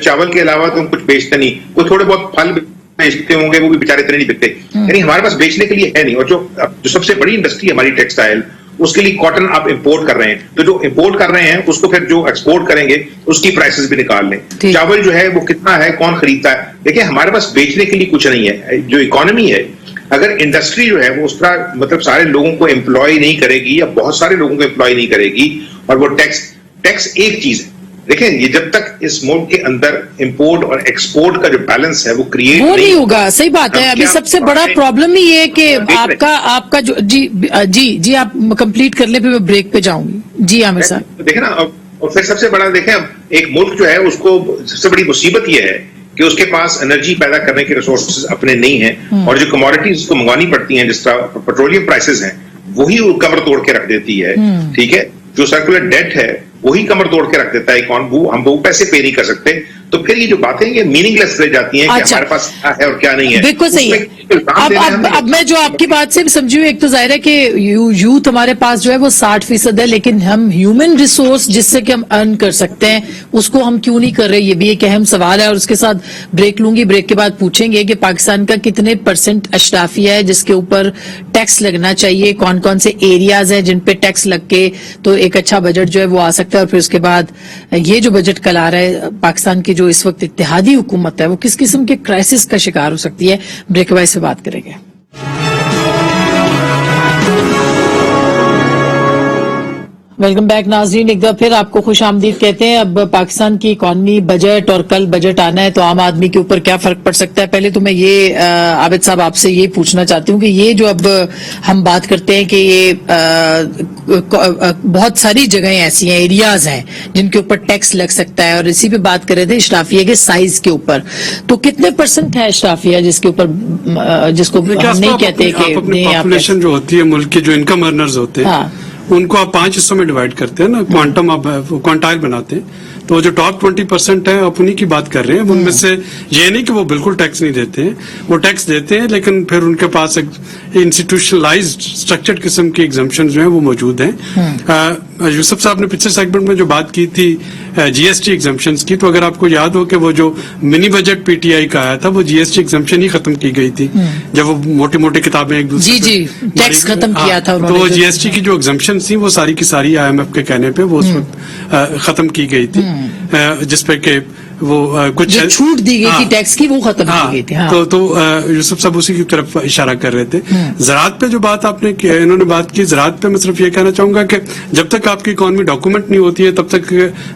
[SPEAKER 4] چاول کے علاوہ تو ہم کچھ بیچتے نہیں. وہ تھوڑے بہت پھل بیچتے ہوں گے, وہ بھی بیچارے اتنے نہیں بکتے. یعنی ہمارے پاس بیچنے کے لیے ہے نہیں. اور جو سب سے بڑی انڈسٹری ہے ہماری ٹیکسٹائل, اس کے لیے کاٹن آپ امپورٹ کر رہے ہیں, تو جو امپورٹ کر رہے ہیں اس کو پھر جو ایکسپورٹ کریں گے اس کی پرائسز بھی نکال لیں. چاول جو ہے وہ کتنا ہے, کون خریدتا ہے. دیکھیں ہمارے پاس بیچنے کے لیے کچھ نہیں ہے. جو اکانومی ہے, اگر انڈسٹری جو ہے وہ اس طرح مطلب سارے لوگوں کو امپلائی نہیں کرے گی یا بہت سارے لوگوں کو امپلائی نہیں کرے گی, اور وہ ٹیکس ایک چیز ہے. دیکھیں یہ جب تک اس ملک کے اندر امپورٹ اور ایکسپورٹ کا جو بیلنس ہے وہ کریٹ
[SPEAKER 1] نہیں ہوگا. صحیح بات ہے. ابھی سب سے بڑا پرابلم ہی یہ ہے کہ آپ کا جو جی آپ کمپلیٹ کر لیں, پھر میں بریک پہ جاؤں گی. جی عامر صاحب
[SPEAKER 4] دیکھیں نا, اور پھر سب سے بڑا دیکھیں ایک ملک جو ہے اس کو سب سے بڑی مصیبت یہ ہے کہ اس کے پاس انرجی پیدا کرنے کے ریسورسز اپنے نہیں ہیں, اور جو کموڈیٹیز کو منگوانی پڑتی ہیں جس طرح پیٹرولیم پرائسز ہیں وہی کمر توڑ کے رکھ دیتی ہے. ٹھیک ہے, جو سرکولر ڈیٹ ہے وہی کمر توڑ کے رکھ دیتا ہے. ہم وہ پیسے پے نہیں کر سکتے, تو پھر یہ جو باتیں یہ میننگ لیس رہ جاتی ہیں کہ ہمارے پاس کیا ہے اور کیا نہیں ہے.
[SPEAKER 1] بالکل صحیح ہے. اب میں جو آپ کی بات سے سمجھی ہوں, ایک تو ظاہر ہے کہ یوتھ ہمارے پاس جو ہے وہ 60% ہے, لیکن ہم ہیومن ریسورس جس سے کہ ہم ارن کر سکتے ہیں اس کو ہم کیوں نہیں کر رہے, یہ بھی ایک اہم سوال ہے. اور اس کے ساتھ بریک لوں گی, بریک کے بعد پوچھیں گے کہ پاکستان کا کتنے % اشرافیہ ہے جس کے اوپر ٹیکس لگنا چاہیے, کون کون سے ایریاز ہیں جن پہ ٹیکس لگ کے تو ایک اچھا بجٹ جو ہے وہ آ سکتا ہے. اور پھر اس کے بعد یہ جو بجٹ کل آ رہا ہے, پاکستان کی جو اس وقت اتحادی حکومت ہے وہ کس قسم کے کرائسس کا شکار ہو سکتی ہے. بریک کے بعد سے بات کریں گے. ویلکم بیک ناظرین, ایک دفعہ پھر آپ کو خوش آمدید کہتے ہیں. اب پاکستان کی اکانومی, بجٹ اور کل بجٹ آنا ہے تو عام آدمی کے اوپر کیا فرق پڑ سکتا ہے. پہلے تو میں یہ عابد صاحب آپ سے یہ پوچھنا چاہتی ہوں کہ یہ جو اب ہم بات کرتے ہیں کہ یہ بہت ساری جگہیں ایسی ہیں, ایریاز ہیں جن کے اوپر ٹیکس لگ سکتا ہے, اور اسی پہ بات کر رہے تھے اشرافیہ کے سائز کے اوپر, تو کتنے % ہے اشرافیہ جس کے اوپر جس کو ہم نہیں کہتے کہ
[SPEAKER 2] پاپولیشن جو ہوتی ہے ملک کے جو انکم ارنرز ہوتے ہیں ان کو آپ 5 حصوں میں ڈیوائڈ کرتے ہیں نا, کوانٹم آپ کوانٹائل بناتے ہیں. تو جو ٹاپ 20% ہے آپ انہی کی بات کر رہے ہیں. ان میں سے یہ نہیں کہ وہ بالکل ٹیکس نہیں دیتے ہیں, وہ ٹیکس دیتے ہیں, لیکن پھر ان کے پاس انسٹیٹیوشنلائزڈ اسٹرکچرڈ قسم کی ایگزمپشن جو ہیں وہ موجود ہیں. یوسف صاحب نے پچھلے سیگمنٹ میں جو بات کی تھی جی ایس ٹی ایگزمپشنز کی, تو اگر آپ کو یاد ہو کہ وہ جو منی بجٹ پی ٹی آئی کا آیا تھا وہ جی ایس ٹی ایگزمپشن ہی ختم کی گئی تھی جب وہ موٹی موٹی کتابیں ایک دوسرے
[SPEAKER 1] ٹیکس ختم کیا تھا.
[SPEAKER 2] تو وہ جی ایس ٹی کی جو ایگزمپشن تھی وہ ساری کی ساری آئی ایم ایف کے کہنے پہ وہ اس وقت ختم کی گئی تھی, جس پہ کہ وہ کچھ
[SPEAKER 1] چھوٹ دی گئی تھی ٹیکس کی وہ ختم کی گئی تھی.
[SPEAKER 2] تو یوسف صاحب اسی کی طرف اشارہ کر رہے تھے. زراعت پہ جو بات آپ نے انہوں نے بات کی, زراعت پہ میں صرف یہ کہنا چاہوں گا کہ جب تک آپ کی اکانومی ڈاکومنٹ نہیں ہوتی ہے تب تک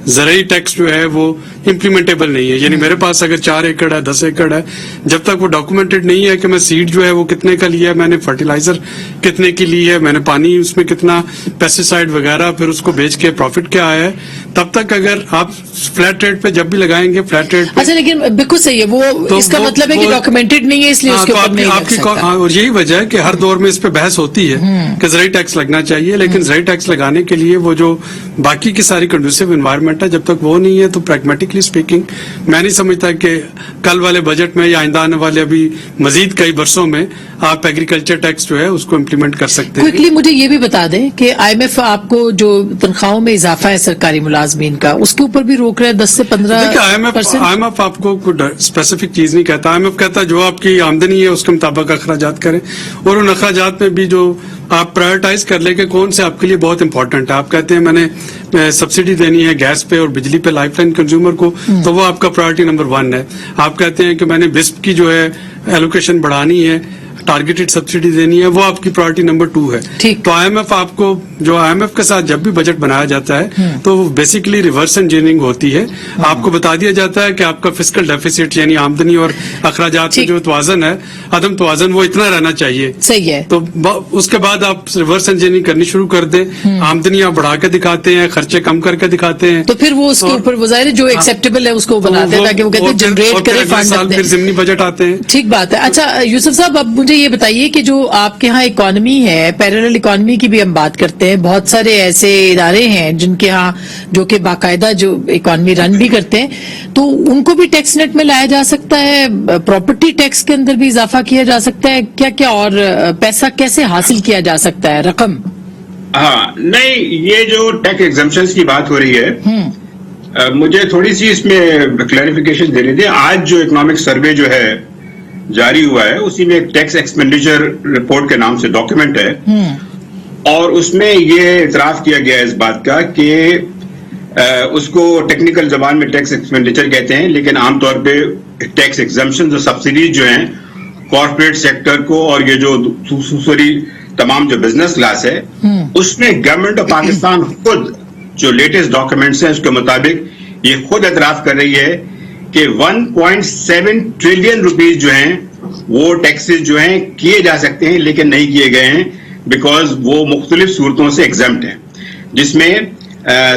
[SPEAKER 2] زرعی ٹیکس جو ہے وہ امپلیمنٹیبل نہیں ہے. یعنی میرے پاس اگر 4 ایکڑ ہے 10 ایکڑ ہے, جب تک وہ ڈاکومنٹڈ نہیں ہے کہ میں سیڈ جو ہے وہ کتنے کا لیا ہے, میں نے فرٹیلائزر کتنے کی لی ہے, میں نے پانی اس میں کتنا پیسٹیسائڈ وغیرہ, پھر اس کو بیچ کے پروفٹ کیا آیا ہے, تب تک اگر آپ فلیٹ ریٹ پہ جب بھی لگائیں گے فلیٹ ریٹ.
[SPEAKER 1] اچھا لیکن بالکل صحیح ہے, وہ اس کا مطلب ہے کہ ڈاکومنٹڈ نہیں ہے اس لیے اس کے اوپر نہیں لگ سکتا.
[SPEAKER 2] اور یہی وجہ ہے کہ ہر دور میں اس پہ بحث ہوتی ہے کہ زرعی ٹیکس لگنا چاہیے, لیکن زرعی ٹیکس لگانے کے لیے وہ جو باقی کی ساری کنڈوسیو انوائرمنٹ ہے جب تک وہ نہیں ہے تو پریگمیٹکلی اسپیکنگ میں نہیں سمجھتا کہ کل والے بجٹ میں یا آئندہ آنے والے ابھی مزید کئی برسوں میں آپ ایگریکلچر ٹیکس جو ہے اس کو امپلیمنٹ کر سکتے ہیں.
[SPEAKER 1] کوئکلی مجھے یہ بھی بتا دیں کہ آئی ایم ایف آپ کو جو تنخواہوں میں اضافہ ہے سرکاری ملازمین کا اس کے اوپر بھی روک رہے ہیں 10 سے 15%.
[SPEAKER 2] آئی ایم ایف آپ کو کوئی اسپیسیفک چیز نہیں کہتا. آئی ایم ایف کہتا ہے جو آپ کی آمدنی ہے اس کے مطابق اخراجات کریں, اور ان اخراجات میں بھی جو آپ پرائرٹائز کر لیں کہ کون سے آپ کے لیے بہت امپورٹنٹ ہے. آپ کہتے ہیں میں نے سبسڈی دینی ہے گیس پہ اور بجلی پہ لائف لائن کنزیومر کو, تو وہ آپ کا پرائرٹی نمبر 1 ہے. آپ کہتے ہیں کہ میں نے بسپ کی جو ہے ایلوکیشن بڑھانی ہے टारगेटेड सब्सिडी देनी है, वो आपकी प्रायोरिटी नंबर 2 है।
[SPEAKER 1] ठीक।
[SPEAKER 2] तो IMF के साथ जब भी बजट बनाया जाता है तो बेसिकली रिवर्स इंजीनियरिंग होती है। आपको बता दिया जाता है कि आपका फिस्कल डेफिसिट यानी आमदनी और अखराजात में जो तवाज़न है, अदम तवाज़न, वो इतना रहना चाहिए।
[SPEAKER 1] सही है।
[SPEAKER 2] तो उसके बाद आप रिवर्स इंजीनियरिंग करनी शुरू कर दें, आमदनी आप बढ़ा के दिखाते हैं, खर्चे कम करके दिखाते हैं,
[SPEAKER 1] तो फिर वो उसके ऊपर वो ज़ाहिर है जो एक्सेप्टेबल है उसको बनाते हैं ताकि वो कहते हैं जनरेट करे फंड,
[SPEAKER 2] फिर ज़िमनी बजट आते हैं।
[SPEAKER 1] ठीक बात है। अच्छा यूसुफ साहब, अब मुझे ये बताइए कि जो आपके यहाँ इकोनॉमी है, पैरेलल इकोनॉमी की भी हम बात करते हैं, बहुत सारे ऐसे इदारे हैं जिनके यहाँ जो कि बाकायदा जो इकोनॉमी रन भी करते हैं, तो उनको भी टैक्स नेट में लाया जा सकता है, प्रॉपर्टी टैक्स के अंदर भी इजाफा किया जा सकता है, क्या क्या और पैसा कैसे हासिल किया जा सकता है, रकम?
[SPEAKER 3] हाँ, नहीं, ये जो टैक्स एग्जम्पशंस की बात हो रही है, मुझे थोड़ी सी इसमें क्लैरिफिकेशन देनी थी। आज जो इकोनॉमिक सर्वे जो है जारी हुआ है, उसी में एक टैक्स एक्सपेंडिचर रिपोर्ट के नाम से डॉक्यूमेंट है, और उसमें ये इतराफ किया गया है इस बात का कि उसको टेक्निकल जबान में टैक्स एक्सपेंडिचर कहते हैं, लेकिन आमतौर पे टैक्स एग्जम्पशन जो सब्सिडीज जो हैं कॉर्पोरेट सेक्टर को और ये जो दूसरी तमाम जो बिजनेस क्लास है, उसमें गवर्नमेंट ऑफ पाकिस्तान खुद जो लेटेस्ट डॉक्यूमेंट्स हैं उसके मुताबिक ये खुद एतराफ कर रही है कि 1.7 ट्रिलियन रुपीज जो हैं वो टैक्सेस जो हैं किए जा सकते हैं, लेकिन नहीं किए गए हैं बिकॉज वो मुख्तलिफ सूरतों से एग्जम्प्ट हैं, जिसमें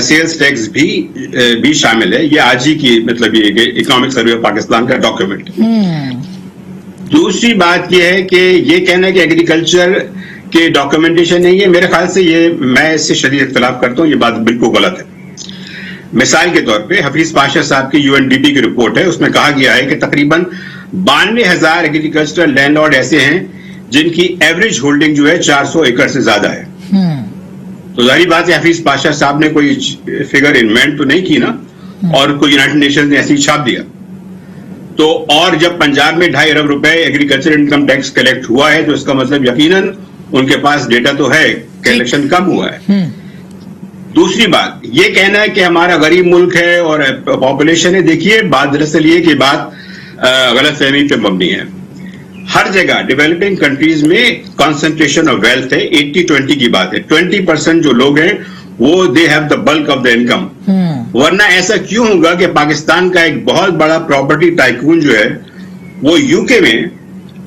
[SPEAKER 3] सेल्स टैक्स भी शामिल है। ये आज ही की मतलब ये इकोनॉमिक सर्वे ऑफ पाकिस्तान का डॉक्यूमेंट। दूसरी बात यह है कि ये कहना है कि एग्रीकल्चर के डॉक्यूमेंटेशन नहीं है, मेरे ख्याल से ये, मैं इससे शदीद इख्तिलाफ करता हूँ, ये बात बिल्कुल गलत है। मिसाल के तौर पे हफीज पाशा साहब की UNDP की रिपोर्ट है, उसमें कहा गया है कि तकरीबन 92,000 एग्रीकल्चरल लैंडलॉर्ड ऐसे हैं जिनकी एवरेज होल्डिंग जो है 400 एकड़ से ज्यादा है। तो जाहिर बात है हफीज पाशा साहब ने कोई फिगर इन्वेंट तो नहीं की ना, और कोई यूनाइटेड नेशंस ने ऐसी छाप दिया। तो और जब पंजाब में 2.5 अरब रुपए एग्रीकल्चर इनकम टैक्स कलेक्ट हुआ है, तो इसका मतलब यकीनन उनके पास डेटा तो है, कलेक्शन कम हुआ है। दूसरी बात, ये कहना है कि हमारा गरीब मुल्क है और पॉपुलेशन है, देखिए बात दरअसल ये कि बात गलत फहमी पे मबनी है। हर जगह डेवलपिंग कंट्रीज में कॉन्सेंट्रेशन ऑफ वेल्थ है, 80-20 की बात है। 20% जो लोग हैं वो they have the bulk of the income, वरना ऐसा क्यों होगा कि पाकिस्तान का एक बहुत बड़ा प्रॉपर्टी टाइकून जो है वो यूके में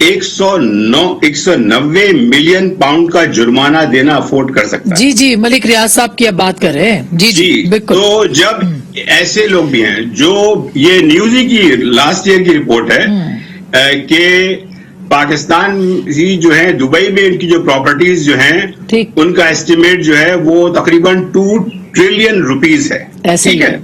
[SPEAKER 3] 190 मिलियन पाउंड का जुर्माना देना अफोर्ड कर सकता है।
[SPEAKER 1] जी जी, मलिक रियाज साहब की अब बात कर रहे हैं। जी जी बिल्कुल।
[SPEAKER 3] तो जब ऐसे लोग भी हैं, जो ये न्यूज़ी की लास्ट ईयर की रिपोर्ट है कि पाकिस्तान ही जो है दुबई में इनकी जो प्रॉपर्टीज जो हैं उनका एस्टिमेट जो है वो तकरीबन 2 ट्रिलियन रुपीज है। ठीक है।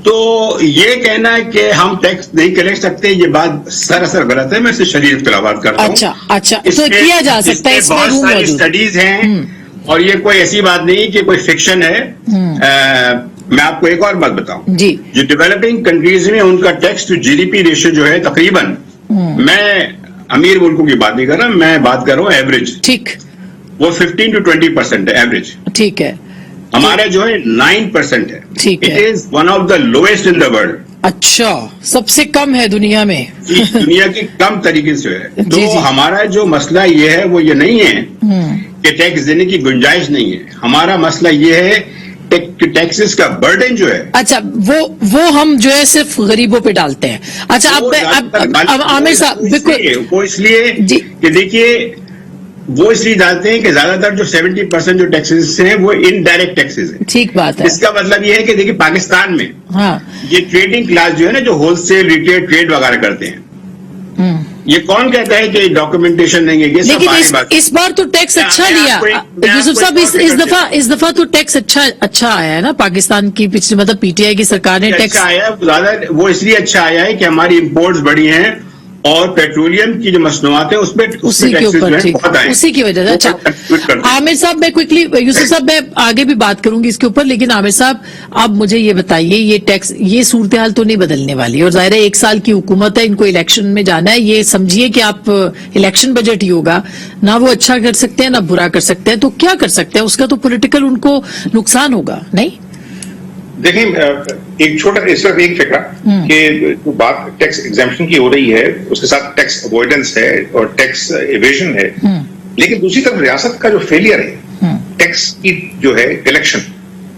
[SPEAKER 3] तो ये कहना है कि हम टैक्स नहीं कलेक्ट सकते, ये बात सरासर गलत है। मैं इससे शदीद इख्तिलाफ करता हूं।
[SPEAKER 1] अच्छा, तो किया जा सकता है,
[SPEAKER 3] बहुत सारी स्टडीज हैं और ये कोई ऐसी बात नहीं कि कोई फिक्शन है। मैं आपको एक और बात बताऊं
[SPEAKER 1] जी,
[SPEAKER 3] जो डेवलपिंग कंट्रीज में उनका टैक्स टू GDP रेशियो जो है तकरीबन, मैं अमीर मुल्कों की बात नहीं कर रहा, मैं बात कर रहा हूं एवरेज,
[SPEAKER 1] ठीक,
[SPEAKER 3] वो 15 to 20% है एवरेज।
[SPEAKER 1] ठीक है।
[SPEAKER 3] हमारा जो है 9% है।
[SPEAKER 1] ठीक है।
[SPEAKER 3] It is one of the lowest in the world.
[SPEAKER 1] अच्छा, सबसे कम है दुनिया में।
[SPEAKER 3] दुनिया की कम तरीके से है। तो
[SPEAKER 1] जी।
[SPEAKER 3] हमारा जो मसला ये है वो ये नहीं है कि टैक्स देने की गुंजाइश नहीं है, हमारा मसला ये है टैक्सेस का बर्डन जो है।
[SPEAKER 1] अच्छा, वो हम जो है सिर्फ गरीबों पे डालते हैं। अच्छा, अब आमिर साहब बिल्कुल,
[SPEAKER 3] वो इसलिए कि देखिए वो इसलिए डालते हैं कि ज्यादातर जो 70% जो टैक्सेस हैं वो इनडायरेक्ट टैक्सेस हैं।
[SPEAKER 1] ठीक बात है।
[SPEAKER 3] इसका मतलब ये है कि देखिए पाकिस्तान में ये ट्रेडिंग क्लास जो है ना, जो होलसेल रिटेल ट्रेड वगैरह करते हैं, ये कौन कहता है कि डॉक्यूमेंटेशन नहीं है? ये
[SPEAKER 1] लेकिन इस बार तो टैक्स अच्छा लिया यूसुफ साहब, इस दफा तो टैक्स अच्छा आया है ना पाकिस्तान की, पिछले मतलब PTI की सरकार ने टैक्स
[SPEAKER 3] आया ज्यादा, वो इसलिए अच्छा आया है कि हमारी इंपोर्ट्स बढ़ी हैं और पेट्रोलियम की जो मसनूआत है उसमें
[SPEAKER 1] उसी के ऊपर उसी की वजह से। अच्छा आमिर साहब, मैं क्विकली, यूसुफ साहब मैं आगे भी बात करूंगी इसके ऊपर, लेकिन आमिर साहब अब मुझे ये बताइए, ये टैक्स, ये सूरत हाल तो नहीं बदलने वाली, और जाहिर है 1 साल की हुकूमत है, इनको इलेक्शन में जाना है, ये समझिए कि आप इलेक्शन बजट ही होगा ना, वो अच्छा कर सकते हैं ना बुरा कर सकते हैं, तो क्या कर सकते हैं? उसका तो पॉलिटिकल उनको नुकसान होगा नहीं?
[SPEAKER 4] देखें, एक छोटा इस तरफ एक फिक्रा कि जो बात टैक्स एग्जाम्पशन की हो रही है उसके साथ टैक्स अवॉइडेंस है और टैक्स इवेजन है, लेकिन दूसरी तरफ रियासत का जो फेलियर है टैक्स की जो है कलेक्शन,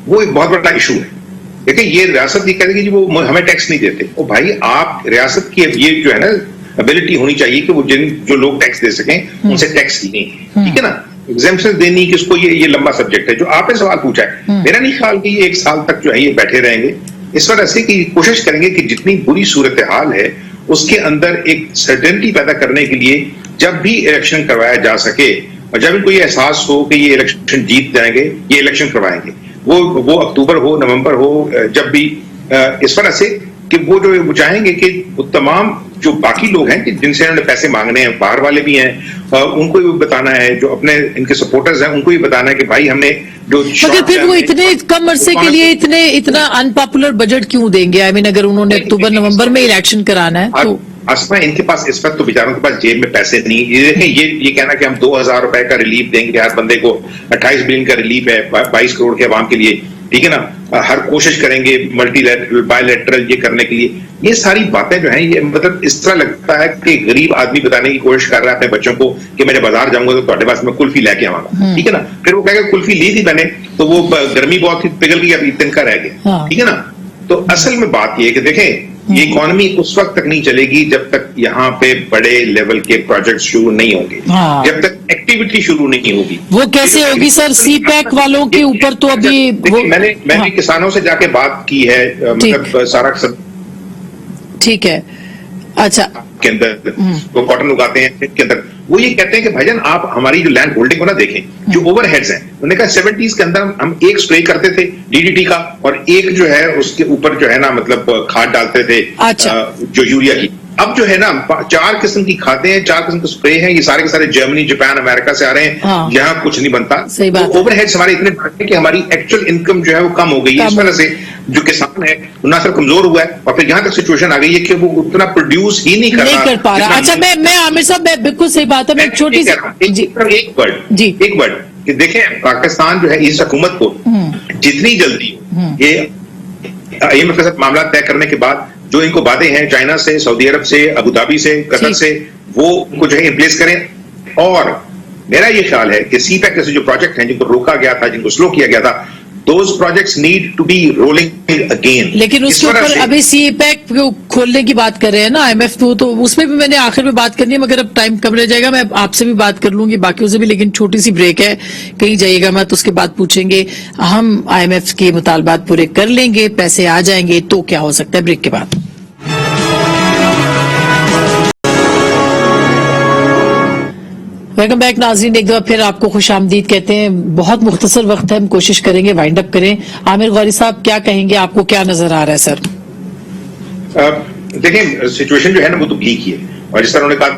[SPEAKER 4] वो एक बहुत बड़ा इशू है। देखिए, ये रियासत ये कह रही है कि वो हमें टैक्स नहीं देते। ओ भाई, आप रियासत की ये जो है ना एबिलिटी होनी चाहिए कि वो जो लोग टैक्स दे सकें उनसे टैक्स लें, ठीक है ना। एग्जाम्पशन देनी किसको, ये लंबा सब्जेक्ट है। जो आपने सवाल पूछा है, मेरा नहीं ख्याल कि ये एक साल तक जो है ये बैठे रहेंगे। इस वजह से कि कोशिश करेंगे कि जितनी बुरी सूरत हाल है उसके अंदर एक सर्टेनिटी पैदा करने के लिए जब भी इलेक्शन करवाया जा सके और जब इनको ये एहसास हो कि ये इलेक्शन जीत जाएंगे, ये इलेक्शन करवाएंगे, वो अक्टूबर हो, नवंबर हो, जब भी इस वजह से कि वो चाहेंगे कि वो तमाम जो बाकी लोग हैं कि जिनसे उन्होंने पैसे मांगने हैं, बाहर वाले भी हैं, उनको भी बताना है, जो अपने इनके सपोर्टर्स हैं उनको भी बताना है कि भाई हमने जो,
[SPEAKER 1] मगर फिर वो इतने कम अरसे के लिए इतना अनपॉपुलर बजट क्यों देंगे? आई मीन, अगर उन्होंने अक्टूबर नवंबर में इलेक्शन कराना है तो
[SPEAKER 4] असमा इनके पास इस वक्त तो बेचारों के पास जेब में पैसे नहीं। ये देखें, ये कहना कि हम 2000 रुपए का रिलीफ देंगे हर बंदे को, 28 बिलियन का रिलीफ है 22 करोड़ के अवाम के लिए, ठीक है ना, हर कोशिश करेंगे मल्टीलैटरल बायलैटरल ये करने के लिए, ये सारी बातें जो हैं ये मतलब इस तरह लगता है कि गरीब आदमी बताने की कोशिश कर रहा है अपने बच्चों को कि मैं जब बाजार जाऊंगा तो तुम्हारे पास मैं कुल्फी लेके आऊंगा, ठीक है ना। फिर वो कहेगा कुल्फी ली थी मैंने तो वो गर्मी बहुत थी, पिघल गई, अभी तिनका रह गया, ठीक है ना। तो असल में बात ये है कि देखें, ये इकोनॉमी उस वक्त तक नहीं चलेगी जब तक यहाँ पे बड़े लेवल के प्रोजेक्ट शुरू नहीं होंगे, जब तक एक्टिविटी शुरू नहीं होगी।
[SPEAKER 1] वो कैसे होगी सर? सीपैक वालों के ऊपर तो अभी
[SPEAKER 4] मैंने किसानों से जाके बात की है, मतलब सारा सब
[SPEAKER 1] ठीक है, अच्छा,
[SPEAKER 4] के अंदर वो कॉटन उगाते हैं के अंदर, वो ये कहते हैं कि भाईजान आप हमारी जो लैंड होल्डिंग को ना देखें, जो ओवरहेड्स हैं, उन्होंने कहा 70s के अंदर हम एक स्प्रे करते थे डीडीटी का और एक जो है उसके ऊपर जो है ना मतलब खाद डालते थे,
[SPEAKER 1] अच्छा,
[SPEAKER 4] जो यूरिया की। अब जो है ना 4 किस्म की खादें हैं, 4 किस्म के स्प्रे हैं, ये सारे के सारे जर्मनी, जापान, अमेरिका से आ रहे हैं, यहाँ कुछ नहीं बनता।
[SPEAKER 1] सही बात।
[SPEAKER 4] ओवरहेड्स हमारे इतने बढ़ गए कि हमारी एक्चुअल इनकम जो है वो कम हो गई है। इस वजह से जो किसान है वो ना सिर्फ कमजोर हुआ है और फिर यहाँ तक सिचुएशन आ गई है कि वो उतना प्रोड्यूस ही नहीं कर
[SPEAKER 1] पा रहा। अच्छा, मैं आमिर साहब, मैं बिल्कुल सही बात है, मैं छोटी सी
[SPEAKER 4] एक वर्ड कि देखें, पाकिस्तान जो है इस हुकूमत को जितनी जल्दी ये IMF के साथ मामला तय करने के बाद जो इनको वादे हैं चाइना से, सऊदी अरब से, अबू धाबी से, कतर से, वो उनको जो है इम्प्लेस करें। और मेरा ये ख्याल है कि सीपैक जैसे जो प्रोजेक्ट हैं जिनको रोका गया था, जिनको स्लो किया गया था, those projects need to be rolling again।
[SPEAKER 1] लेकिन उसके ऊपर अभी सीपैक खोलने की बात कर रहे हैं ना IMF, तो उसमें भी मैंने आखिर में बात करनी है, मगर अब टाइम कम रह जाएगा, मैं आपसे भी बात कर लूंगी, बाकियों से भी, लेकिन छोटी सी ब्रेक है, कहीं जाइएगा मत, उसके बाद पूछेंगे हम IMF के मुतालबात पूरे कर लेंगे, पैसे आ जाएंगे तो क्या हो सकता है, ब्रेक के बाद। वेलकम बैक नाज़रीन, एक दफा फिर आपको खुश आमदीद कहते हैं। बहुत मुख्तसर वक्त है, हम कोशिश करेंगे वाइंड अप करें। आमिर गौरी साहब क्या कहेंगे, आपको क्या नजर आ रहा है सर?
[SPEAKER 4] देखिए, सिचुएशन जो है ना वो तो ब्लीक ही है, और जिस तरह उन्होंने कहा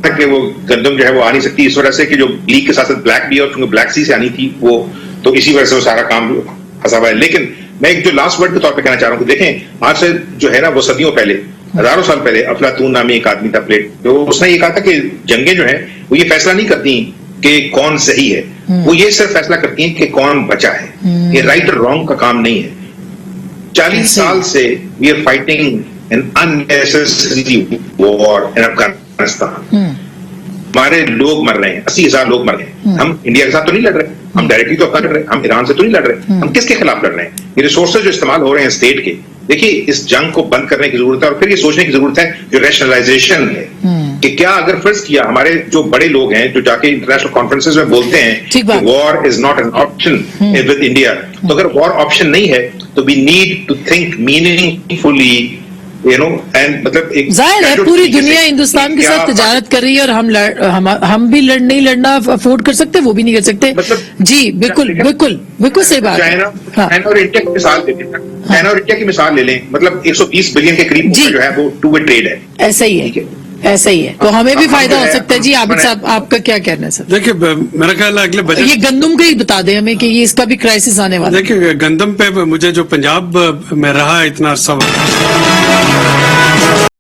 [SPEAKER 4] था कि वो गंदम जो है वो आ नहीं सकती, इस वजह से कि जो ब्लीक के साथ साथ ब्लैक भी है, और क्योंकि ब्लैक सी से आनी थी वो, तो इसी वजह से वो सारा काम फंसा हुआ है। लेकिन मैं एक जो लास्ट वर्ड के तौर पर कहना चाह रहा हूँ कि देखें, आज से जो है ना वो सदियों पहले, हजारों साल पहले अफलातून नामी एक आदमी था प्लेट, तो उसने ये कहा था कि जंगें जो है वो ये फैसला नहीं करती कि कौन सही है, वो ये सिर्फ फैसला करती हैं कि कौन बचा है। ये राइट और रॉन्ग का काम नहीं है। 40 साल से we are fighting an unnecessary war in Afghanistan. हमारे लोग मर रहे हैं, 80,000 लोग मर गए। हम इंडिया के साथ तो नहीं लड़ रहे, हम डायरेक्टली तो लड़ रहे, हम ईरान से तो नहीं लड़ रहे, हम किसके खिलाफ लड़ रहे हैं? ये रिसोर्सेज जो इस्तेमाल हो रहे हैं स्टेट के, देखिए इस जंग को बंद करने की जरूरत है, और फिर ये सोचने की जरूरत है जो रैशनलाइजेशन है कि क्या अगर फर्ज किया हमारे जो बड़े लोग हैं जो जाके इंटरनेशनल कॉन्फ्रेंसेस में बोलते हैं कि war is not an option with India, तो अगर वॉर ऑप्शन नहीं है तो we need to think meaningfully, you know, and मतलब एक
[SPEAKER 1] जाहिर है पूरी दुनिया हिंदुस्तान के साथ तजारत कर रही है, और हम भी नहीं लड़ना अफोर्ड कर सकते, वो भी नहीं कर सकते, मतलब जी बिल्कुल बिल्कुल बिल्कुल सही बात।
[SPEAKER 4] चाइना और इंडिया की मिसाल ले लें, चाइना और इंडिया की मिसाल ले लें, मतलब 120 बिलियन के करीब जो है वो टू वे ट्रेड है।
[SPEAKER 1] ऐसा ही है, ऐसा ही है, तो हमें भी फायदा हो सकता है। जी आबिद साहब, आपका क्या कहना है सर?
[SPEAKER 2] देखिए, मेरा ख्याल है अगले बजट, ये
[SPEAKER 1] गंदम का ही बता दें हमें कि ये इसका भी क्राइसिस आने वाला है।
[SPEAKER 2] देखिए, गंदम पे मुझे जो पंजाब में रहा इतना अरसा